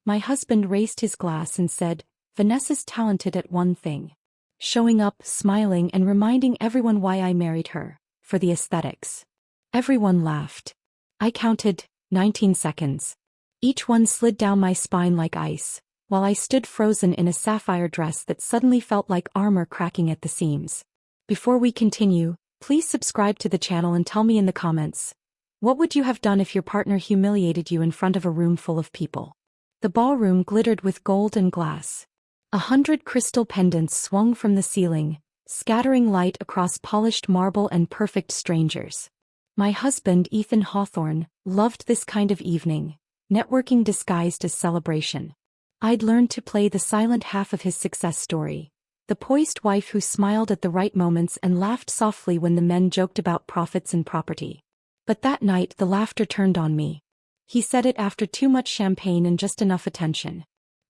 My husband raised his glass and said, "Vanessa's talented at one thing. Showing up, smiling and reminding everyone why I married her, for the aesthetics." Everyone laughed. I counted 19 seconds. Each one slid down my spine like ice, while I stood frozen in a sapphire dress that suddenly felt like armor cracking at the seams. Before we continue, please subscribe to the channel and tell me in the comments, what would you have done if your partner humiliated you in front of a room full of people? The ballroom glittered with gold and glass. 100 crystal pendants swung from the ceiling, scattering light across polished marble and perfect strangers. My husband, Ethan Hawthorne, loved this kind of evening, networking disguised as celebration. I'd learned to play the silent half of his success story, the poised wife who smiled at the right moments and laughed softly when the men joked about profits and property. But that night the laughter turned on me. He said it after too much champagne and just enough attention.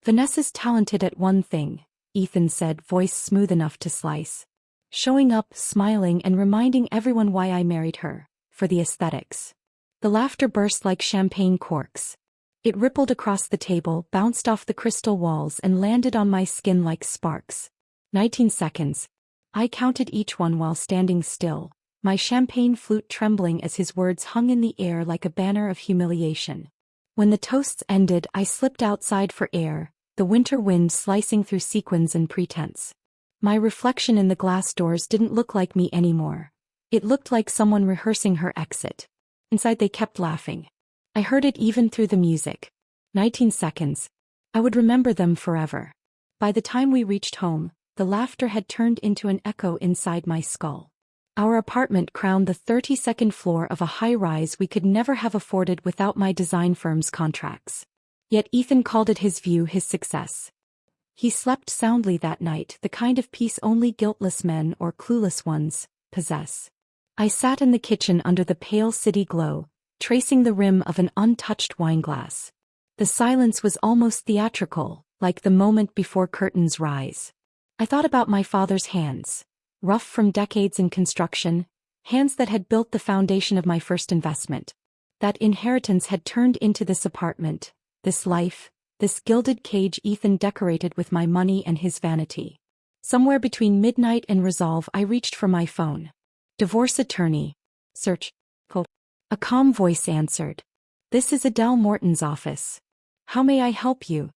"Vanessa's talented at one thing," Ethan said, voice smooth enough to slice. "Showing up, smiling and reminding everyone why I married her, for the aesthetics." The laughter burst like champagne corks. It rippled across the table, bounced off the crystal walls and landed on my skin like sparks. 19 seconds. I counted each one while standing still, my champagne flute trembling as his words hung in the air like a banner of humiliation. When the toasts ended, I slipped outside for air, the winter wind slicing through sequins and pretense. My reflection in the glass doors didn't look like me anymore. It looked like someone rehearsing her exit. Inside they kept laughing. I heard it even through the music. 19 seconds. I would remember them forever. By the time we reached home, the laughter had turned into an echo inside my skull. Our apartment crowned the 32nd floor of a high-rise we could never have afforded without my design firm's contracts. Yet Ethan called it his view, his success. He slept soundly that night, the kind of peace only guiltless men or clueless ones possess. I sat in the kitchen under the pale city glow, tracing the rim of an untouched wineglass. The silence was almost theatrical, like the moment before curtains rise. I thought about my father's hands. Rough from decades in construction, hands that had built the foundation of my first investment. That inheritance had turned into this apartment, this life, this gilded cage Ethan decorated with my money and his vanity. Somewhere between midnight and resolve I reached for my phone. "Divorce attorney. Search. Code." A calm voice answered. "This is Adele Morton's office. How may I help you?"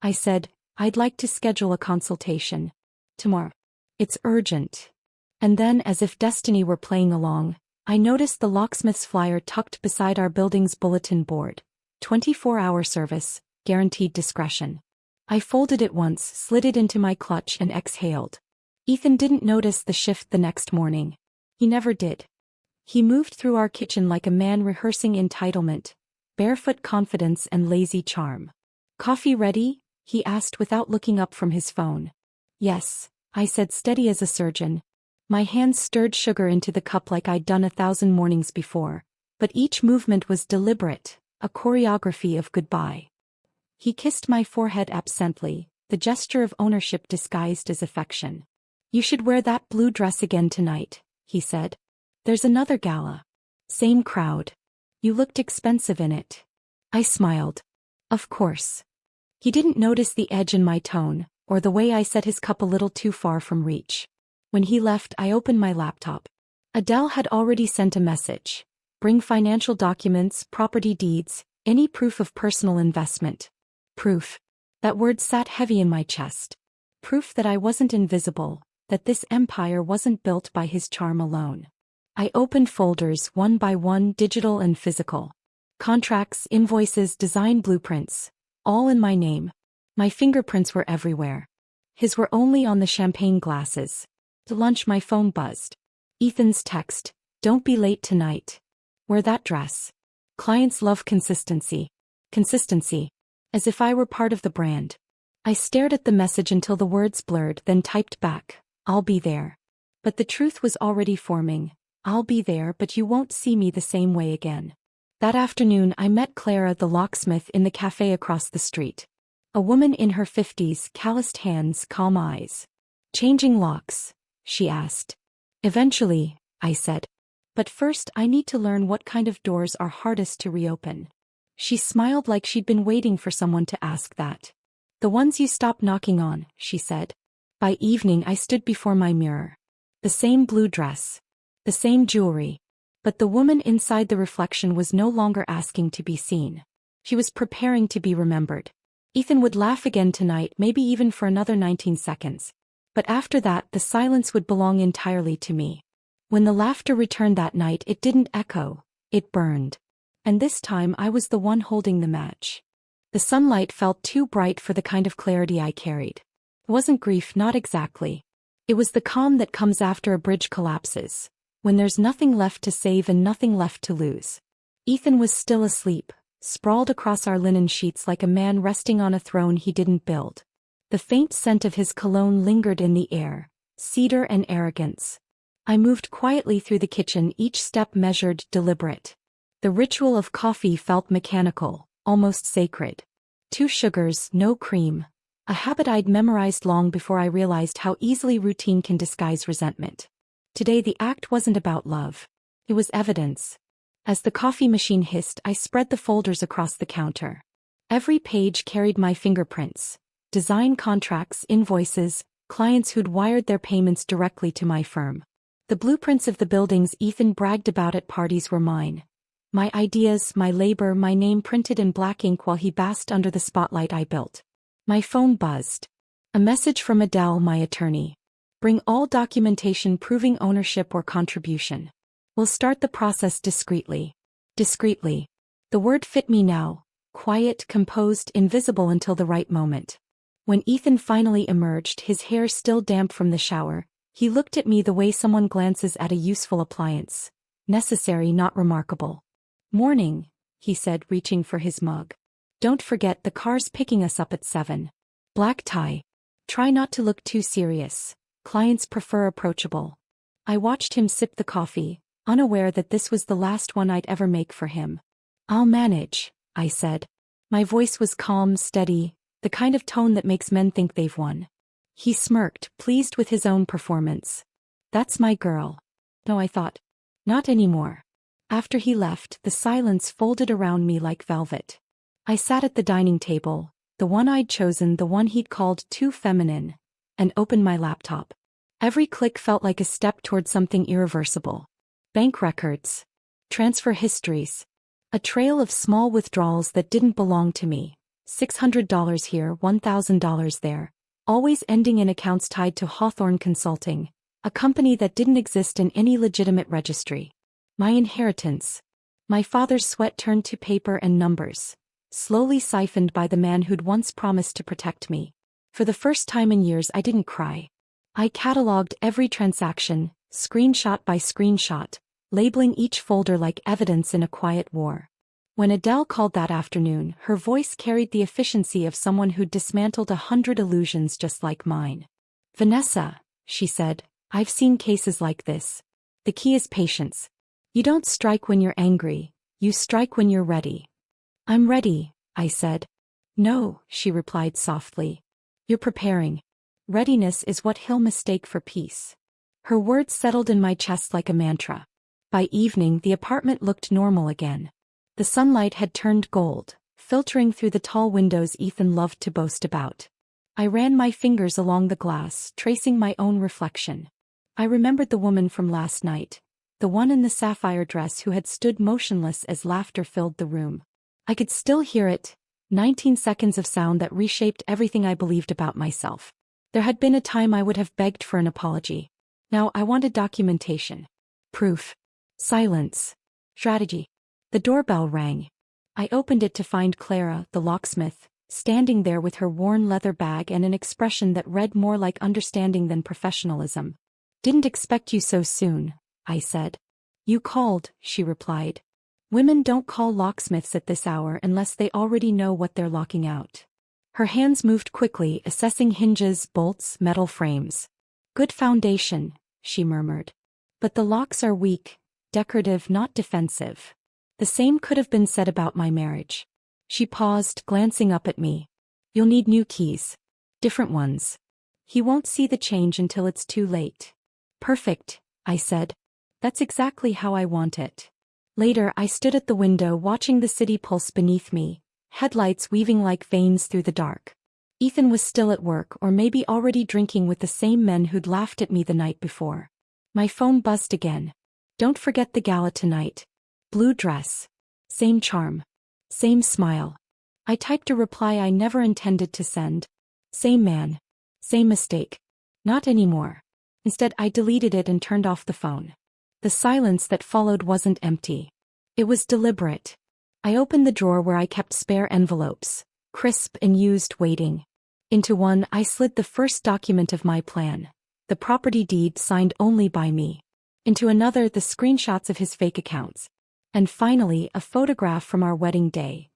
I said, "I'd like to schedule a consultation. Tomorrow. It's urgent." And then, as if destiny were playing along, I noticed the locksmith's flyer tucked beside our building's bulletin board. 24-hour service, guaranteed discretion. I folded it once, slid it into my clutch and exhaled. Ethan didn't notice the shift the next morning. He never did. He moved through our kitchen like a man rehearsing entitlement, barefoot confidence and lazy charm. "Coffee ready?" he asked without looking up from his phone. "Yes," I said, steady as a surgeon. My hands stirred sugar into the cup like I'd done 1,000 mornings before, but each movement was deliberate, a choreography of goodbye. He kissed my forehead absently, the gesture of ownership disguised as affection. "You should wear that blue dress again tonight," he said. "There's another gala. Same crowd. You looked expensive in it." I smiled. Of course. He didn't notice the edge in my tone, or the way I set his cup a little too far from reach. When he left, I opened my laptop. Adele had already sent a message. "Bring financial documents, property deeds, any proof of personal investment." Proof. That word sat heavy in my chest. Proof that I wasn't invisible, that this empire wasn't built by his charm alone. I opened folders one by one, digital and physical. Contracts, invoices, design blueprints, all in my name. My fingerprints were everywhere. His were only on the champagne glasses. To lunch my phone buzzed. Ethan's text, "Don't be late tonight. Wear that dress." Clients love consistency. Consistency. As if I were part of the brand. I stared at the message until the words blurred, then typed back, "I'll be there." But the truth was already forming. I'll be there, but you won't see me the same way again. That afternoon I met Clara the locksmith in the cafe across the street. A woman in her 50s, calloused hands, calm eyes. "Changing locks?" she asked. "Eventually," I said. "But first I need to learn what kind of doors are hardest to reopen." She smiled like she'd been waiting for someone to ask that. "The ones you stopped knocking on," she said. By evening I stood before my mirror. The same blue dress. The same jewelry. But the woman inside the reflection was no longer asking to be seen. She was preparing to be remembered. Ethan would laugh again tonight, maybe even for another 19 seconds. But after that, the silence would belong entirely to me. When the laughter returned that night, it didn't echo, it burned. And this time I was the one holding the match. The sunlight felt too bright for the kind of clarity I carried. It wasn't grief, not exactly. It was the calm that comes after a bridge collapses, when there's nothing left to save and nothing left to lose. Ethan was still asleep, sprawled across our linen sheets like a man resting on a throne he didn't build. The faint scent of his cologne lingered in the air, cedar and arrogance. I moved quietly through the kitchen, each step measured, deliberate. The ritual of coffee felt mechanical, almost sacred. 2 sugars, no cream. A habit I'd memorized long before I realized how easily routine can disguise resentment. Today the act wasn't about love. It was evidence. As the coffee machine hissed, I spread the folders across the counter. Every page carried my fingerprints. Design contracts, invoices, clients who'd wired their payments directly to my firm. The blueprints of the buildings Ethan bragged about at parties were mine. My ideas, my labor, my name printed in black ink while he basked under the spotlight I built. My phone buzzed. A message from Adele, my attorney. "Bring all documentation proving ownership or contribution. We'll start the process discreetly." Discreetly. The word fit me now. Quiet, composed, invisible until the right moment. When Ethan finally emerged, his hair still damp from the shower, he looked at me the way someone glances at a useful appliance. Necessary, not remarkable. "Morning," he said, reaching for his mug. "Don't forget, the car's picking us up at 7. Black tie. Try not to look too serious. Clients prefer approachable." I watched him sip the coffee, unaware that this was the last one I'd ever make for him. "I'll manage," I said. My voice was calm, steady, the kind of tone that makes men think they've won. He smirked, pleased with his own performance. "That's my girl." No, I thought. Not anymore. After he left, the silence folded around me like velvet. I sat at the dining table, the one I'd chosen, the one he'd called too feminine, and opened my laptop. Every click felt like a step toward something irreversible. Bank records. Transfer histories. A trail of small withdrawals that didn't belong to me. $600 here, $1,000 there. Always ending in accounts tied to Hawthorne Consulting, a company that didn't exist in any legitimate registry. My inheritance. My father's sweat turned to paper and numbers, slowly siphoned by the man who'd once promised to protect me. For the first time in years I didn't cry. I cataloged every transaction, screenshot by screenshot, labeling each folder like evidence in a quiet war. When Adele called that afternoon, her voice carried the efficiency of someone who'd dismantled 100 illusions just like mine. "Vanessa," she said, "I've seen cases like this. The key is patience. You don't strike when you're angry, you strike when you're ready." "I'm ready," I said. "No," she replied softly. "You're preparing. Readiness is what he'll mistake for peace." Her words settled in my chest like a mantra. By evening, the apartment looked normal again. The sunlight had turned gold, filtering through the tall windows Ethan loved to boast about. I ran my fingers along the glass, tracing my own reflection. I remembered the woman from last night, the one in the sapphire dress who had stood motionless as laughter filled the room. I could still hear it, 19 seconds of sound that reshaped everything I believed about myself. There had been a time I would have begged for an apology. Now I wanted documentation. Proof. Silence. Strategy. The doorbell rang. I opened it to find Clara, the locksmith, standing there with her worn leather bag and an expression that read more like understanding than professionalism. "Didn't expect you so soon," I said. "You called," she replied. "Women don't call locksmiths at this hour unless they already know what they're locking out." Her hands moved quickly, assessing hinges, bolts, metal frames. "Good foundation," she murmured. "But the locks are weak, decorative, not defensive." The same could have been said about my marriage. She paused, glancing up at me. "You'll need new keys. Different ones. He won't see the change until it's too late." "Perfect," I said. "That's exactly how I want it." Later, I stood at the window watching the city pulse beneath me, headlights weaving like veins through the dark. Ethan was still at work or maybe already drinking with the same men who'd laughed at me the night before. My phone buzzed again. Don't forget the gala tonight. Blue dress. Same charm. Same smile. I typed a reply I never intended to send. Same man. Same mistake. Not anymore. Instead, I deleted it and turned off the phone. The silence that followed wasn't empty. It was deliberate. I opened the drawer where I kept spare envelopes, crisp and used, waiting. Into one, I slid the first document of my plan, the property deed signed only by me. Into another, the screenshots of his fake accounts. And finally, a photograph from our wedding day.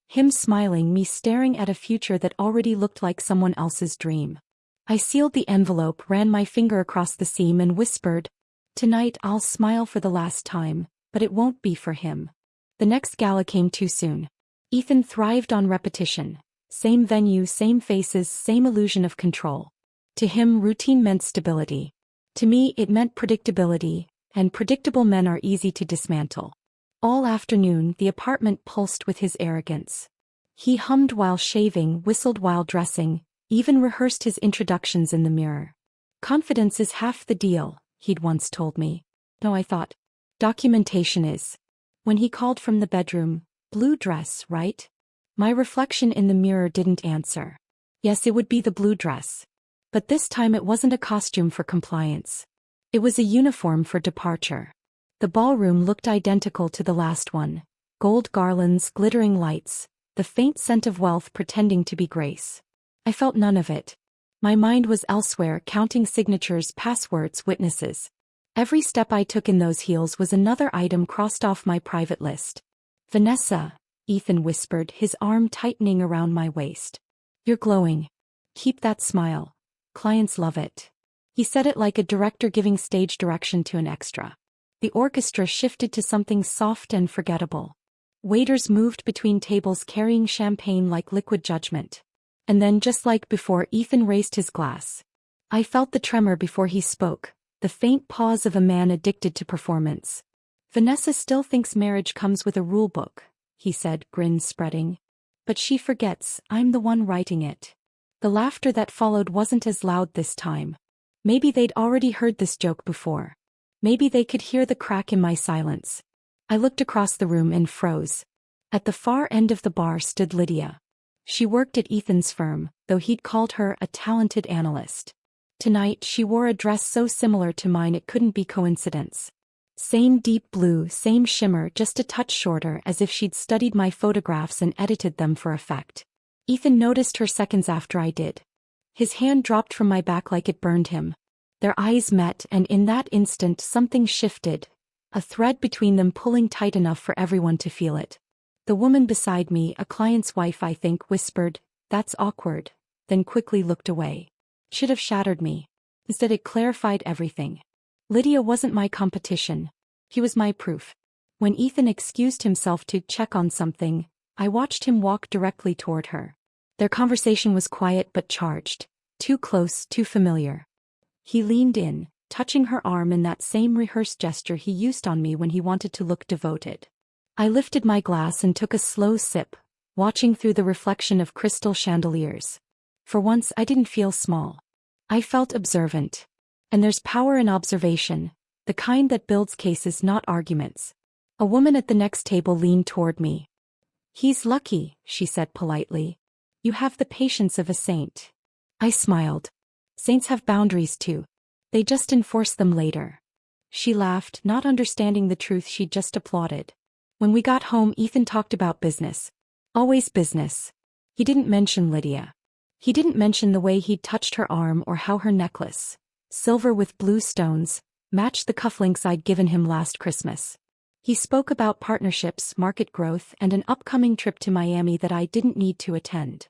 Him smiling, me staring at a future that already looked like someone else's dream. I sealed the envelope, ran my finger across the seam and whispered, "Tonight I'll smile for the last time, but it won't be for him." The next gala came too soon. Ethan thrived on repetition. Same venue, same faces, same illusion of control. To him, routine meant stability. To me, it meant predictability, and predictable men are easy to dismantle. All afternoon, the apartment pulsed with his arrogance. He hummed while shaving, whistled while dressing, even rehearsed his introductions in the mirror. Confidence is half the deal, he'd once told me. No, I thought. Documentation is. When he called from the bedroom, "Blue dress, right?" My reflection in the mirror didn't answer. Yes, it would be the blue dress. But this time it wasn't a costume for compliance. It was a uniform for departure. The ballroom looked identical to the last one. Gold garlands, glittering lights, the faint scent of wealth pretending to be grace. I felt none of it. My mind was elsewhere, counting signatures, passwords, witnesses. Every step I took in those heels was another item crossed off my private list. "Vanessa," Ethan whispered, his arm tightening around my waist. "You're glowing. Keep that smile. Clients love it." He said it like a director giving stage direction to an extra. The orchestra shifted to something soft and forgettable. Waiters moved between tables carrying champagne like liquid judgment. And then, just like before, Ethan raised his glass. I felt the tremor before he spoke, the faint pause of a man addicted to performance. "Vanessa still thinks marriage comes with a rule book," he said, grin spreading. "But she forgets I'm the one writing it." The laughter that followed wasn't as loud this time. Maybe they'd already heard this joke before. Maybe they could hear the crack in my silence. I looked across the room and froze. At the far end of the bar stood Lydia. She worked at Ethan's firm, though he'd called her a talented analyst. Tonight she wore a dress so similar to mine it couldn't be coincidence. Same deep blue, same shimmer, just a touch shorter, as if she'd studied my photographs and edited them for effect. Ethan noticed her seconds after I did. His hand dropped from my back like it burned him. Their eyes met, and in that instant something shifted, a thread between them pulling tight enough for everyone to feel it. The woman beside me, a client's wife I think, whispered, "That's awkward," then quickly looked away. Should have shattered me. Instead it clarified everything. Lydia wasn't my competition. He was my proof. When Ethan excused himself to check on something, I watched him walk directly toward her. Their conversation was quiet but charged. Too close, too familiar. He leaned in, touching her arm in that same rehearsed gesture he used on me when he wanted to look devoted. I lifted my glass and took a slow sip, watching through the reflection of crystal chandeliers. For once I didn't feel small. I felt observant. And there's power in observation, the kind that builds cases, not arguments. A woman at the next table leaned toward me. "He's lucky," she said politely. "You have the patience of a saint." I smiled. Saints have boundaries too. They just enforce them later. She laughed, not understanding the truth she'd just applauded. When we got home, Ethan talked about business. Always business. He didn't mention Lydia. He didn't mention the way he'd touched her arm or how her necklace, silver with blue stones, matched the cufflinks I'd given him last Christmas. He spoke about partnerships, market growth, and an upcoming trip to Miami that I didn't need to attend.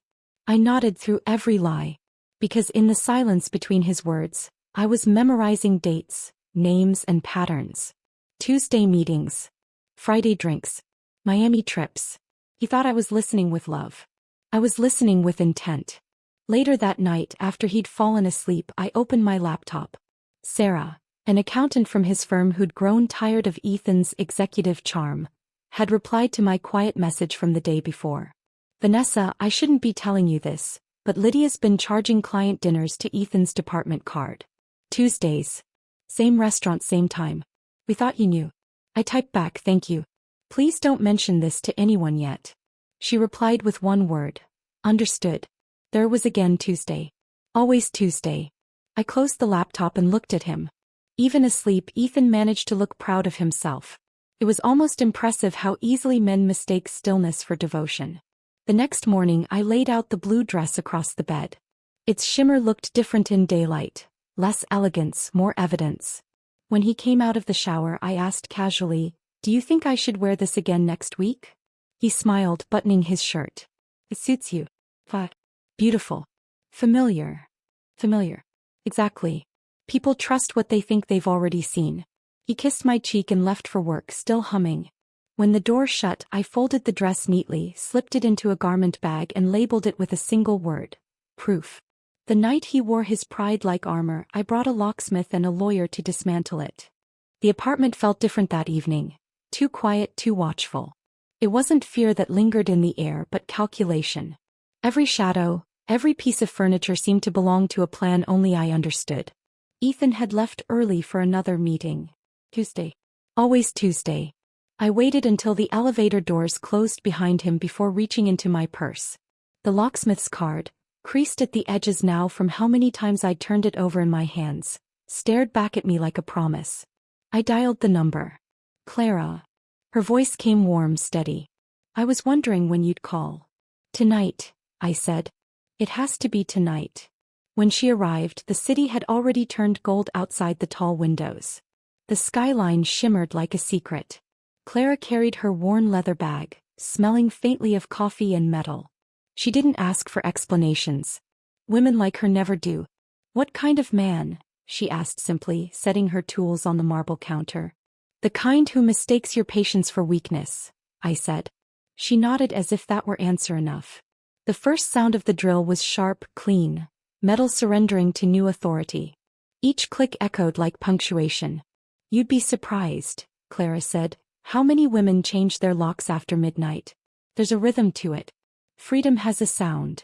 I nodded through every lie, because in the silence between his words, I was memorizing dates, names, and patterns. Tuesday meetings. Friday drinks. Miami trips. He thought I was listening with love. I was listening with intent. Later that night, after he'd fallen asleep, I opened my laptop. "Sarah," An accountant from his firm who'd grown tired of Ethan's executive charm had replied to my quiet message from the day before. Vanessa, I shouldn't be telling you this, but Lydia's been charging client dinners to Ethan's department card. Tuesdays. Same restaurant, same time. We thought you knew. I typed back, thank you. Please don't mention this to anyone yet. She replied with one word. Understood. There was again Tuesday. Always Tuesday. I closed the laptop and looked at him. Even asleep, Ethan managed to look proud of himself. It was almost impressive how easily men mistake stillness for devotion. The next morning I laid out the blue dress across the bed. Its shimmer looked different in daylight. Less elegance, more evidence. When he came out of the shower, I asked casually, do you think I should wear this again next week? He smiled, buttoning his shirt. It suits you. Beautiful. Familiar. Familiar. Exactly. People trust what they think they've already seen. He kissed my cheek and left for work, still humming. When the door shut, I folded the dress neatly, slipped it into a garment bag and labeled it with a single word. Proof. The night he wore his pride like armor, I brought a locksmith and a lawyer to dismantle it. The apartment felt different that evening. Too quiet, too watchful. It wasn't fear that lingered in the air, but calculation. Every shadow, every piece of furniture seemed to belong to a plan only I understood. Ethan had left early for another meeting. Tuesday. Always Tuesday. I waited until the elevator doors closed behind him before reaching into my purse. The locksmith's card, creased at the edges now from how many times I'd turned it over in my hands, stared back at me like a promise. I dialed the number. Clara. Her voice came warm, steady. I was wondering when you'd call. Tonight, I said. It has to be tonight. When she arrived, the city had already turned gold outside the tall windows. The skyline shimmered like a secret. Clara carried her worn leather bag, smelling faintly of coffee and metal. She didn't ask for explanations. Women like her never do. What kind of man? She asked simply, setting her tools on the marble counter. The kind who mistakes your patience for weakness, I said. She nodded as if that were answer enough. The first sound of the drill was sharp, clean, metal surrendering to new authority. Each click echoed like punctuation. You'd be surprised, Clara said, how many women change their locks after midnight. There's a rhythm to it. Freedom has a sound.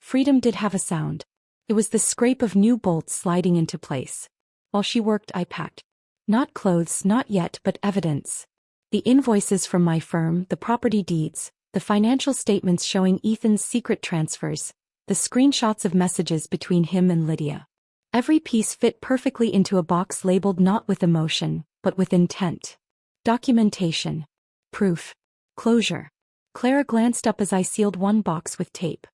Freedom did have a sound. It was the scrape of new bolts sliding into place. While she worked, I packed. Not clothes, not yet, but evidence. The invoices from my firm, the property deeds, the financial statements showing Ethan's secret transfers, the screenshots of messages between him and Lydia. Every piece fit perfectly into a box labeled not with emotion, but with intent. Documentation. Proof. Closure. Clara glanced up as I sealed one box with tape.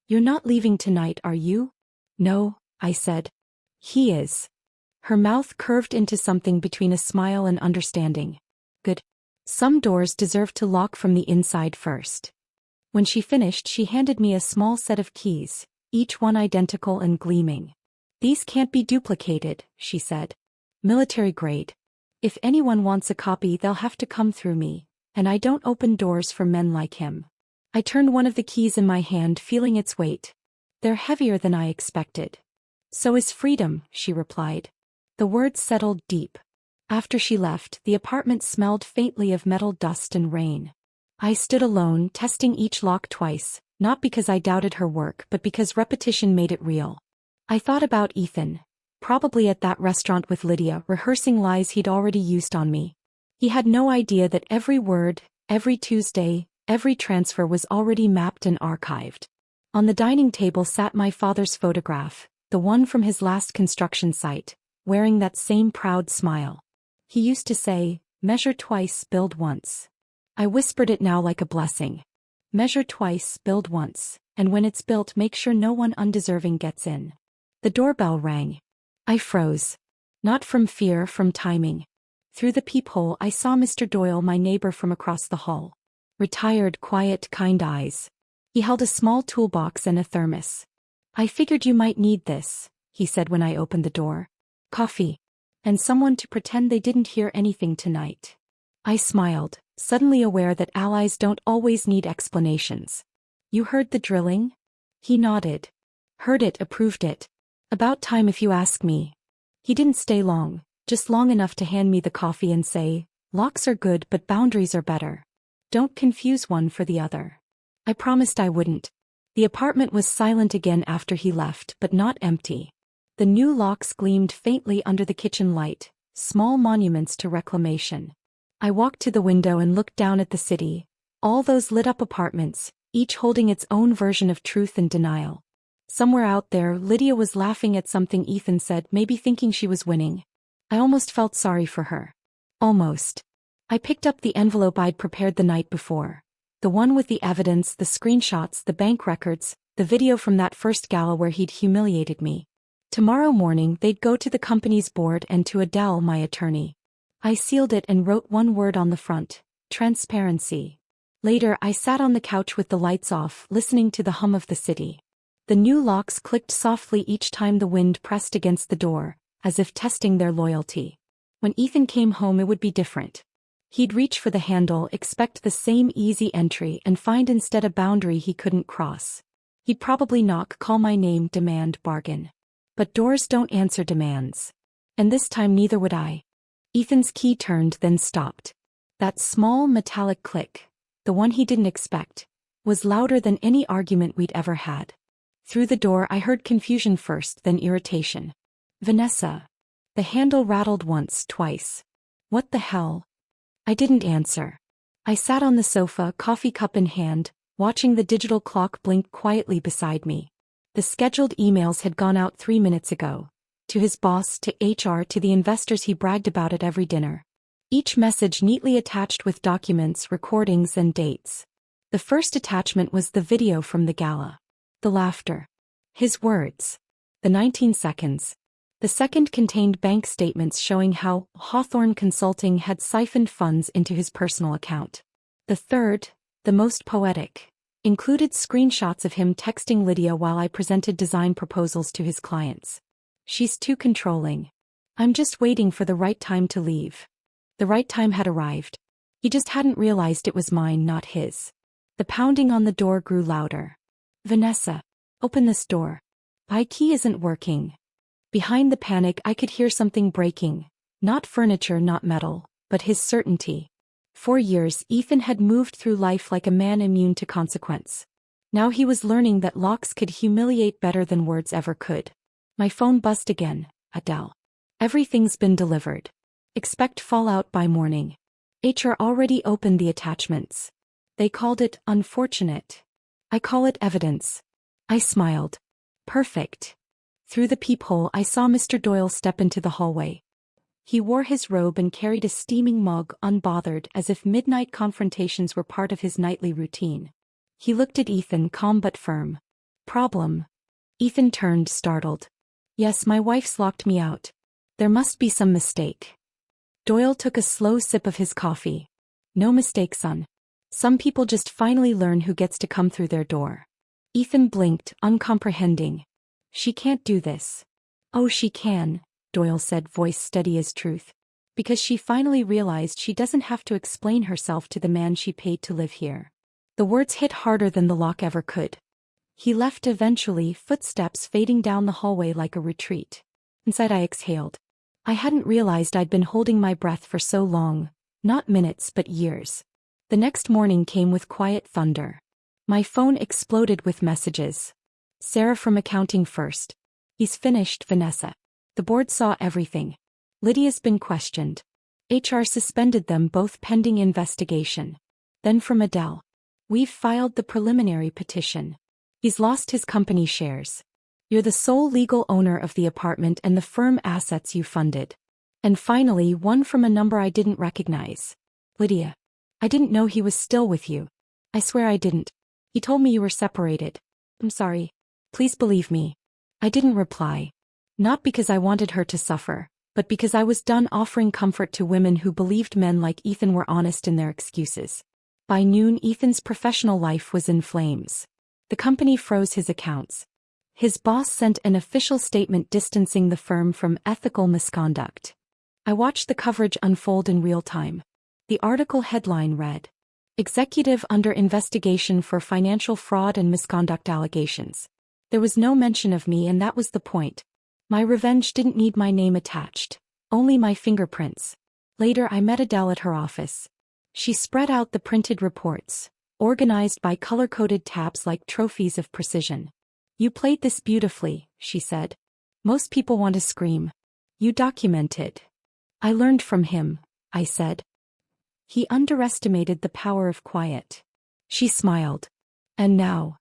You're not leaving tonight, are you? No, I said. He is. Her mouth curved into something between a smile and understanding. Good. Some doors deserve to lock from the inside first. When she finished, she handed me a small set of keys, each one identical and gleaming. These can't be duplicated, she said. Military grade. If anyone wants a copy, they'll have to come through me, and I don't open doors for men like him. I turned one of the keys in my hand, feeling its weight. They're heavier than I expected. So is freedom, she replied. The words settled deep. After she left, the apartment smelled faintly of metal dust and rain. I stood alone, testing each lock twice, not because I doubted her work, but because repetition made it real. I thought about Ethan, probably at that restaurant with Lydia, rehearsing lies he'd already used on me. He had no idea that every word, every Tuesday, every transfer was already mapped and archived. On the dining table sat my father's photograph, the one from his last construction site, wearing that same proud smile. He used to say, "Measure twice, build once." I whispered it now like a blessing. Measure twice, build once, and when it's built, make sure no one undeserving gets in. The doorbell rang. I froze. Not from fear, from timing. Through the peephole I saw Mr. Doyle, my neighbor from across the hall. Retired, quiet, kind eyes. He held a small toolbox and a thermos. "I figured you might need this," he said when I opened the door. "Coffee. And someone to pretend they didn't hear anything tonight." I smiled, suddenly aware that allies don't always need explanations. "You heard the drilling?" He nodded. "Heard it, approved it. About time if you ask me." He didn't stay long, just long enough to hand me the coffee and say, "Locks are good but boundaries are better. Don't confuse one for the other." I promised I wouldn't. The apartment was silent again after he left, but not empty. The new locks gleamed faintly under the kitchen light, small monuments to reclamation. I walked to the window and looked down at the city, all those lit-up apartments, each holding its own version of truth and denial. Somewhere out there, Lydia was laughing at something Ethan said, maybe thinking she was winning. I almost felt sorry for her. Almost. I picked up the envelope I'd prepared the night before. The one with the evidence, the screenshots, the bank records, the video from that first gala where he'd humiliated me. Tomorrow morning they'd go to the company's board and to Adele, my attorney. I sealed it and wrote one word on the front: transparency. Later I sat on the couch with the lights off, listening to the hum of the city. The new locks clicked softly each time the wind pressed against the door, as if testing their loyalty. When Ethan came home it would be different. He'd reach for the handle, expect the same easy entry, and find instead a boundary he couldn't cross. He'd probably knock, call my name, demand, bargain. But doors don't answer demands. And this time neither would I. Ethan's key turned, then stopped. That small metallic click, the one he didn't expect, was louder than any argument we'd ever had. Through the door I heard confusion first, then irritation. "Vanessa." The handle rattled once, twice. "What the hell?" I didn't answer. I sat on the sofa, coffee cup in hand, watching the digital clock blink quietly beside me. The scheduled emails had gone out 3 minutes ago. To his boss, to HR, to the investors he bragged about at every dinner. Each message neatly attached with documents, recordings, and dates. The first attachment was the video from the gala. The laughter. His words. The 19 seconds. The second contained bank statements showing how Hawthorne Consulting had siphoned funds into his personal account. The third, the most poetic, included screenshots of him texting Lydia while I presented design proposals to his clients. "She's too controlling. I'm just waiting for the right time to leave." The right time had arrived. He just hadn't realized it was mine, not his. The pounding on the door grew louder. "Vanessa, open this door. My key isn't working." Behind the panic I could hear something breaking. Not furniture, not metal, but his certainty. For years Ethan had moved through life like a man immune to consequence. Now he was learning that locks could humiliate better than words ever could. My phone buzzed again. "Adele. Everything's been delivered. Expect fallout by morning." HR already opened the attachments. They called it unfortunate. I call it evidence. I smiled. Perfect. Through the peephole I saw Mr. Doyle step into the hallway. He wore his robe and carried a steaming mug, unbothered, as if midnight confrontations were part of his nightly routine. He looked at Ethan, calm but firm. "Problem?" Ethan turned, startled. "Yes, my wife's locked me out. There must be some mistake." Doyle took a slow sip of his coffee. "No mistake, son. Some people just finally learn who gets to come through their door." Ethan blinked, uncomprehending. "She can't do this." "Oh, she can," Doyle said, voice steady as truth. "Because she finally realized she doesn't have to explain herself to the man she paid to live here." The words hit harder than the lock ever could. He left eventually, footsteps fading down the hallway like a retreat. Inside I exhaled. I hadn't realized I'd been holding my breath for so long, not minutes but years. The next morning came with quiet thunder. My phone exploded with messages. "Sarah from accounting first. He's finished, Vanessa. The board saw everything. Lydia's been questioned. HR suspended them both pending investigation." Then from Adele. "We've filed the preliminary petition. He's lost his company shares. You're the sole legal owner of the apartment and the firm assets you funded." And finally one from a number I didn't recognize. "Lydia. I didn't know he was still with you. I swear I didn't. He told me you were separated. I'm sorry. Please believe me." I didn't reply. Not because I wanted her to suffer, but because I was done offering comfort to women who believed men like Ethan were honest in their excuses. By noon Ethan's professional life was in flames. The company froze his accounts. His boss sent an official statement distancing the firm from ethical misconduct. I watched the coverage unfold in real time. The article headline read, "Executive under investigation for financial fraud and misconduct allegations." There was no mention of me, and that was the point. My revenge didn't need my name attached. Only my fingerprints. Later I met Adele at her office. She spread out the printed reports, organized by color-coded tabs like trophies of precision. You played this beautifully, she said. Most people want to scream. You documented. I learned from him, I said. He underestimated the power of quiet. She smiled. And now,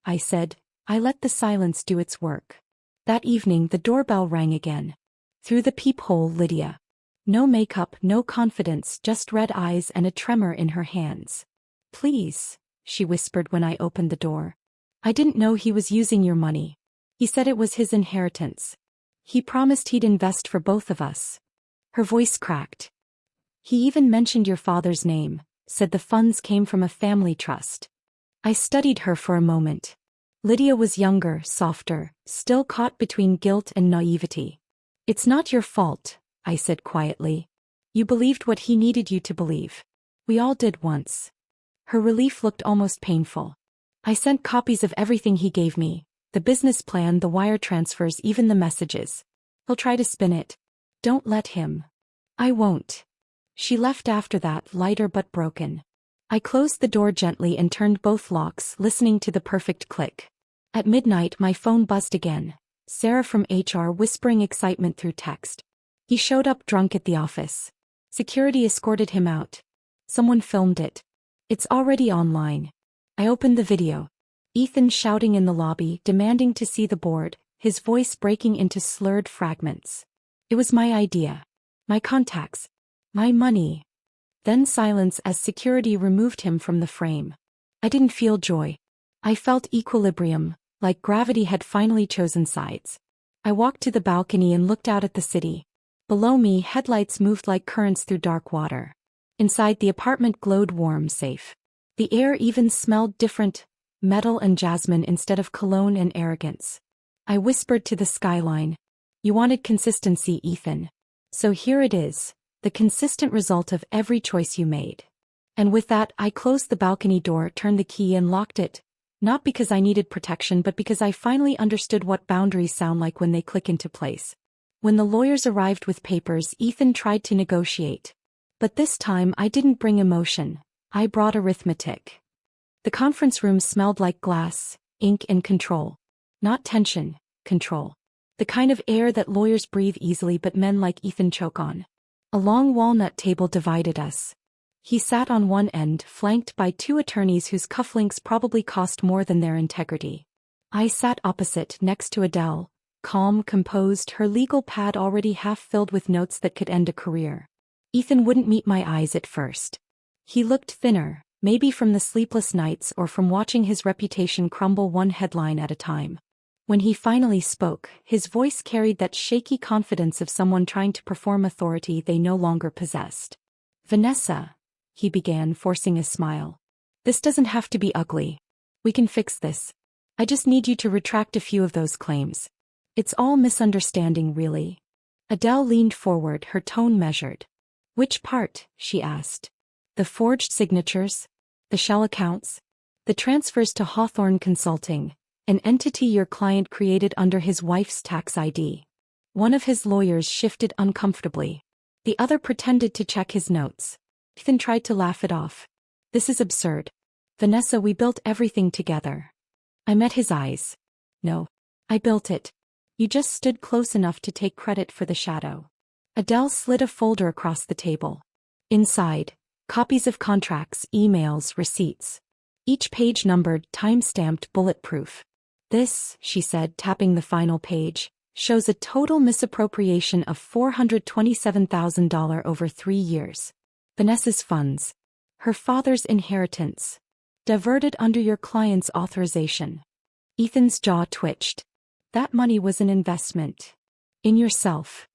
I said, I let the silence do its work. That evening the doorbell rang again. Through the peephole, Lydia. No makeup, no confidence, just red eyes and a tremor in her hands. Please, she whispered when I opened the door. I didn't know he was using your money. He said it was his inheritance. He promised he'd invest for both of us. Her voice cracked. He even mentioned your father's name, said the funds came from a family trust. I studied her for a moment. Lydia was younger, softer, still caught between guilt and naivety. It's not your fault, I said quietly. You believed what he needed you to believe. We all did once. Her relief looked almost painful. I sent copies of everything he gave me, the business plan, the wire transfers, even the messages. He'll try to spin it. Don't let him. I won't. She left after that, lighter but broken. I closed the door gently and turned both locks, listening to the perfect click. At midnight my phone buzzed again. Sarah from HR whispering excitement through text. He showed up drunk at the office. Security escorted him out. Someone filmed it. It's already online. I opened the video. Ethan shouting in the lobby, demanding to see the board, his voice breaking into slurred fragments. It was my idea. My contacts. My money. Then silence as security removed him from the frame. I didn't feel joy. I felt equilibrium, like gravity had finally chosen sides. I walked to the balcony and looked out at the city. Below me, headlights moved like currents through dark water. Inside, the apartment glowed warm, safe. The air even smelled different, metal and jasmine instead of cologne and arrogance. I whispered to the skyline. You wanted consistency, Ethan. So here it is, the consistent result of every choice you made. And with that, I closed the balcony door, turned the key and locked it. Not because I needed protection, but because I finally understood what boundaries sound like when they click into place. When the lawyers arrived with papers, Ethan tried to negotiate. But this time I didn't bring emotion. I brought arithmetic. The conference room smelled like glass, ink and control. Not tension, control. The kind of air that lawyers breathe easily but men like Ethan choke on. A long walnut table divided us. He sat on one end, flanked by two attorneys whose cufflinks probably cost more than their integrity. I sat opposite, next to Adele, calm, composed, her legal pad already half filled with notes that could end a career. Ethan wouldn't meet my eyes at first. He looked thinner, maybe from the sleepless nights or from watching his reputation crumble one headline at a time. When he finally spoke, his voice carried that shaky confidence of someone trying to perform authority they no longer possessed. Vanessa, he began, forcing a smile. This doesn't have to be ugly. We can fix this. I just need you to retract a few of those claims. It's all misunderstanding, really. Adele leaned forward, her tone measured. Which part? She asked. The forged signatures? The shell accounts? The transfers to Hawthorne Consulting, an entity your client created under his wife's tax ID. One of his lawyers shifted uncomfortably. The other pretended to check his notes. Ethan tried to laugh it off. This is absurd. Vanessa, we built everything together. I met his eyes. No. I built it. You just stood close enough to take credit for the shadow. Adele slid a folder across the table. Inside, copies of contracts, emails, receipts. Each page numbered, time-stamped, bulletproof. This, she said, tapping the final page, shows a total misappropriation of $427,000 over 3 years. Vanessa's funds. Her father's inheritance. Diverted under your client's authorization. Ethan's jaw twitched. That money was an investment. In yourself.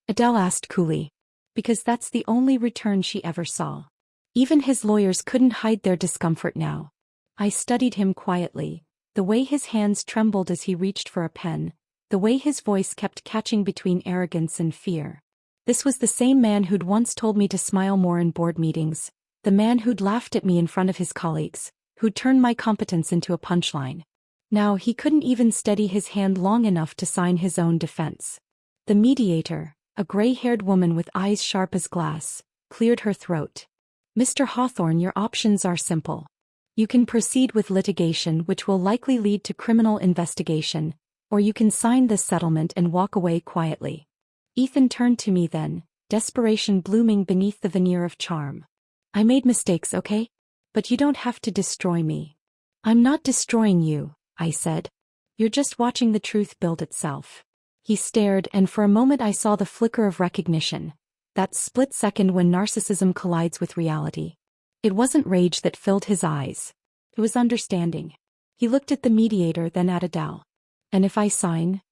Adele asked coolly. Because that's the only return she ever saw. Even his lawyers couldn't hide their discomfort now. I studied him quietly, the way his hands trembled as he reached for a pen, the way his voice kept catching between arrogance and fear. This was the same man who'd once told me to smile more in board meetings, the man who'd laughed at me in front of his colleagues, who'd turned my competence into a punchline. Now he couldn't even steady his hand long enough to sign his own defense. The mediator, A gray-haired woman with eyes sharp as glass cleared her throat. Mr. Hawthorne, your options are simple. You can proceed with litigation, which will likely lead to criminal investigation, or you can sign this settlement and walk away quietly. Ethan turned to me then, desperation blooming beneath the veneer of charm. I made mistakes, okay? But you don't have to destroy me. I'm not destroying you, I said. You're just watching the truth build itself. He stared, and for a moment I saw the flicker of recognition, that split second when narcissism collides with reality. It wasn't rage that filled his eyes. It was understanding. He looked at the mediator, then at Adele. And if I sign?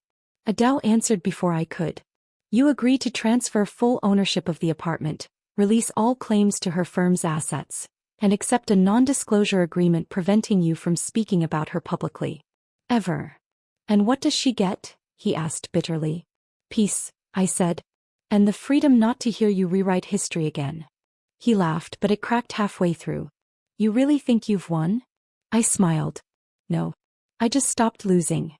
Adele answered before I could. You agree to transfer full ownership of the apartment, release all claims to her firm's assets, and accept a non-disclosure agreement preventing you from speaking about her publicly. Ever. And what does she get? He asked bitterly. Peace, I said. And the freedom not to hear you rewrite history again. He laughed, but it cracked halfway through. You really think you've won? I smiled. No. I just stopped losing.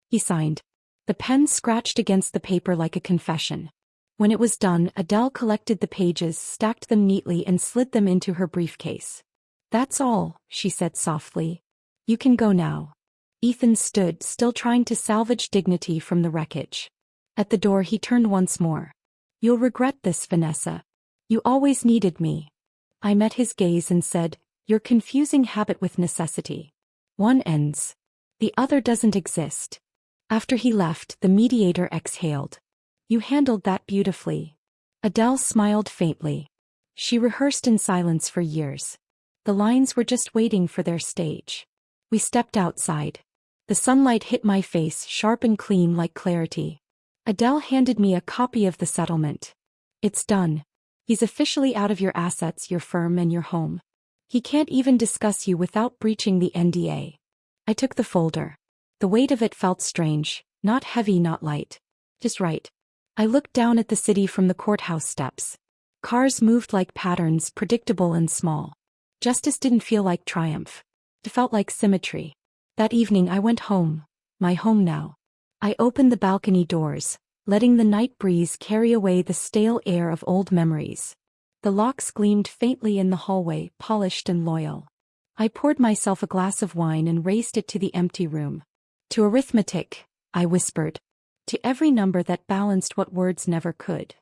He signed. The pen scratched against the paper like a confession. When it was done, Adele collected the pages, stacked them neatly, and slid them into her briefcase. That's all, she said softly. You can go now. Ethan stood, still trying to salvage dignity from the wreckage. At the door he turned once more. You'll regret this, Vanessa. You always needed me. I met his gaze and said, you're confusing habit with necessity. One ends. The other doesn't exist. After he left, the mediator exhaled. You handled that beautifully. Adele smiled faintly. She rehearsed in silence for years. The lines were just waiting for their stage. We stepped outside. The sunlight hit my face, sharp and clean like clarity. Adele handed me a copy of the settlement. It's done. He's officially out of your assets, your firm, and your home. He can't even discuss you without breaching the NDA. I took the folder. The weight of it felt strange, not heavy, not light. Just right. I looked down at the city from the courthouse steps. Cars moved like patterns, predictable and small. Justice didn't feel like triumph. It felt like symmetry. That evening I went home. My home now. I opened the balcony doors, letting the night breeze carry away the stale air of old memories. The locks gleamed faintly in the hallway, polished and loyal. I poured myself a glass of wine and raised it to the empty room. To arithmetic, I whispered. To every number that balanced what words never could.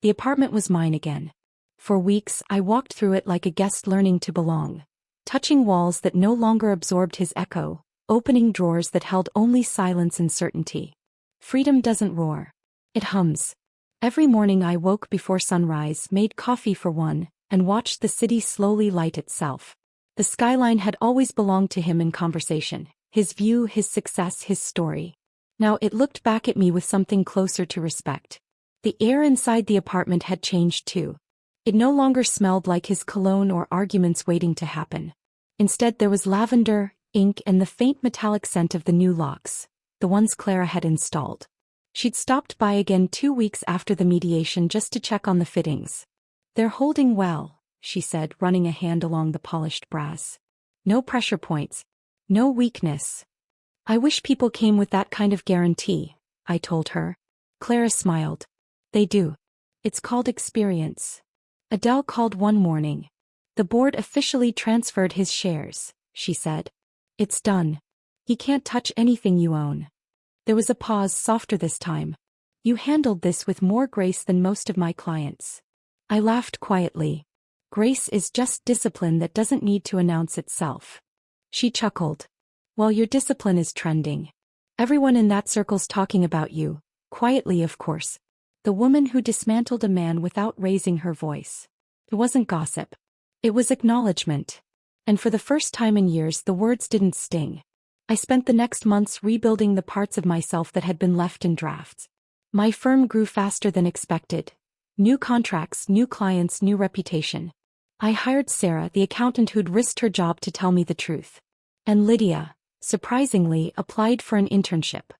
The apartment was mine again. For weeks I walked through it like a guest learning to belong, touching walls that no longer absorbed his echo, opening drawers that held only silence and certainty. Freedom doesn't roar. It hums. Every morning I woke before sunrise, made coffee for one, and watched the city slowly light itself. The skyline had always belonged to him in conversation, his view, his success, his story. Now it looked back at me with something closer to respect. The air inside the apartment had changed too. It no longer smelled like his cologne or arguments waiting to happen. Instead there was lavender, ink, and the faint metallic scent of the new locks, the ones Clara had installed. She'd stopped by again 2 weeks after the mediation just to check on the fittings. They're holding well, she said, running a hand along the polished brass. No pressure points. No weakness. I wish people came with that kind of guarantee, I told her. Clara smiled. They do. It's called experience. Adele called one morning. The board officially transferred his shares, she said. It's done. He can't touch anything you own. There was a pause, softer this time. You handled this with more grace than most of my clients. I laughed quietly. Grace is just discipline that doesn't need to announce itself. She chuckled. Well, your discipline is trending. Everyone in that circle's talking about you, quietly of course. The woman who dismantled a man without raising her voice. It wasn't gossip. It was acknowledgement. And for the first time in years the words didn't sting. I spent the next months rebuilding the parts of myself that had been left in drafts. My firm grew faster than expected. New contracts, new clients, new reputation. I hired Sarah, the accountant who'd risked her job to tell me the truth. And Lydia, surprisingly, applied for an internship.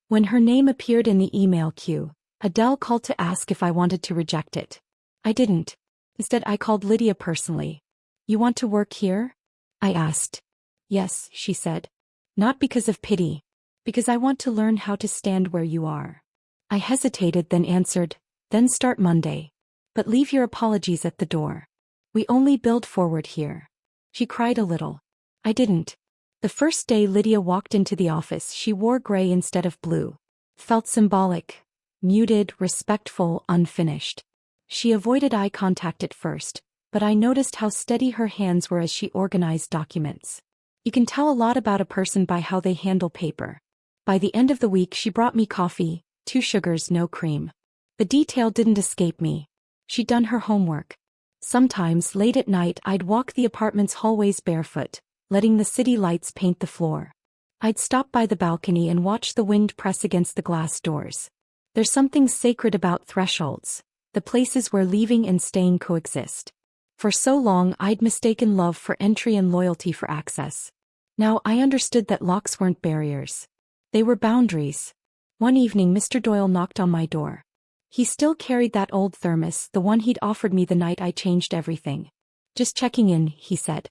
When her name appeared in the email queue, Adele called to ask if I wanted to reject it. I didn't. Instead, I called Lydia personally. You want to work here? I asked. Yes, she said. Not because of pity. Because I want to learn how to stand where you are. I hesitated, then answered, Then start Monday. But leave your apologies at the door. We only build forward here. She cried a little. I didn't. The first day Lydia walked into the office, she wore gray instead of blue. Felt symbolic, muted, respectful, unfinished. She avoided eye contact at first, but I noticed how steady her hands were as she organized documents. You can tell a lot about a person by how they handle paper. By the end of the week she brought me coffee, 2 sugars, no cream. The detail didn't escape me. She'd done her homework. Sometimes, late at night, I'd walk the apartment's hallways barefoot, letting the city lights paint the floor. I'd stop by the balcony and watch the wind press against the glass doors. There's something sacred about thresholds, the places where leaving and staying coexist. For so long I'd mistaken love for entry and loyalty for access. Now I understood that locks weren't barriers. They were boundaries. One evening Mr. Doyle knocked on my door. He still carried that old thermos, the one he'd offered me the night I changed everything. Just checking in, he said.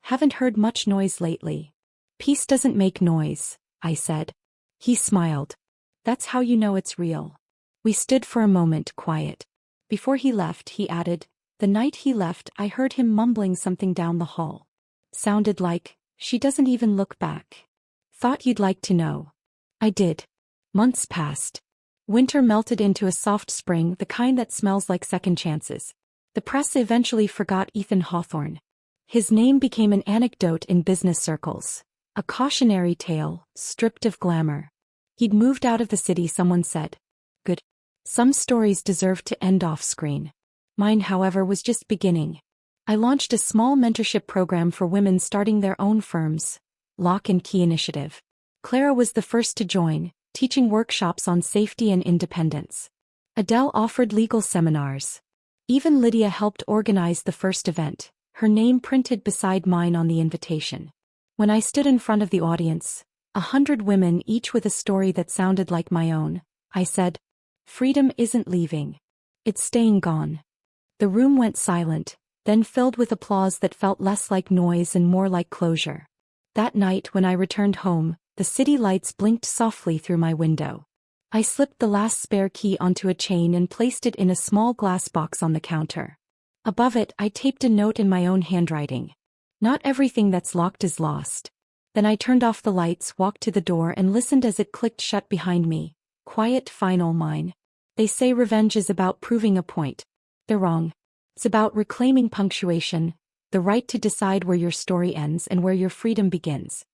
Haven't heard much noise lately. Peace doesn't make noise, I said. He smiled. That's how you know it's real. We stood for a moment, quiet. Before he left, he added, the night he left I heard him mumbling something down the hall. Sounded like, she doesn't even look back. Thought you'd like to know. I did. Months passed. Winter melted into a soft spring, the kind that smells like second chances. The press eventually forgot Ethan Hawthorne. His name became an anecdote in business circles. A cautionary tale, stripped of glamour. He'd moved out of the city, someone said. Good. Some stories deserved to end off-screen. Mine, however, was just beginning. I launched a small mentorship program for women starting their own firms, Lock and Key Initiative. Clara was the first to join, teaching workshops on safety and independence. Adele offered legal seminars. Even Lydia helped organize the first event, her name printed beside mine on the invitation. When I stood in front of the audience, 100 women, each with a story that sounded like my own, I said, freedom isn't leaving. It's staying gone. The room went silent, then filled with applause that felt less like noise and more like closure. That night when I returned home, the city lights blinked softly through my window. I slipped the last spare key onto a chain and placed it in a small glass box on the counter. Above it, I taped a note in my own handwriting. Not everything that's locked is lost. Then I turned off the lights, walked to the door and listened as it clicked shut behind me. Quiet, final mine. They say revenge is about proving a point. They're wrong. It's about reclaiming punctuation, the right to decide where your story ends and where your freedom begins.